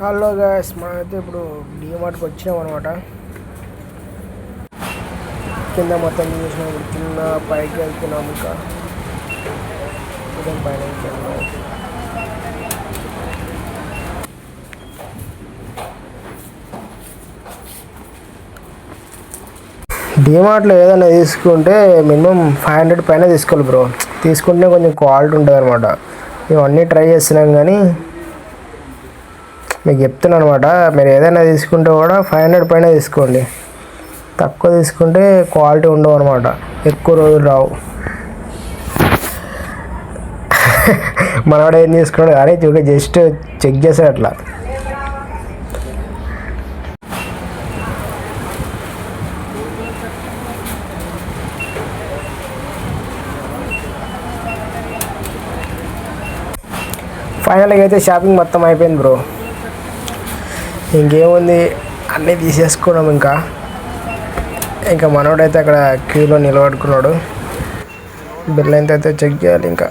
Hello guys, మనమైతే ఇప్పుడు డీమార్ట్కి వచ్చాం అనమాట. కింద మొత్తం చూసినాం, కింద పైకి వెళ్తున్నాం. ఇంకా పైన డీమార్ట్లో ఏదైనా తీసుకుంటే మినిమం 500 పైన తీసుకోవాలి బ్రో. తీసుకుంటే కొంచెం క్వాలిటీ ఉంటుంది అనమాట. మేము అన్నీ ట్రై చేస్తున్నాం, కానీ మీకు చెప్తున్నాను అనమాట. మీరు ఏదైనా తీసుకుంటే కూడా 500 పైన తీసుకోండి. తక్కువ తీసుకుంటే క్వాలిటీ ఉండవు అనమాట, ఎక్కువ రోజులు రావు. మనవాడు ఏం తీసుకున్నాడు కానీ జస్ట్ చెక్ చేశాడు అట్లా. ఫైనల్గా అయితే షాపింగ్ మొత్తం అయిపోయింది బ్రో. ఇంకేముంది, అన్నీ తీసేసుకున్నాం. ఇంకా మనోడైతే అక్కడ క్యూలో నిలబడుకున్నాడు. బిల్ ఎంత అయితే చెక్ చేయాలి ఇంకా.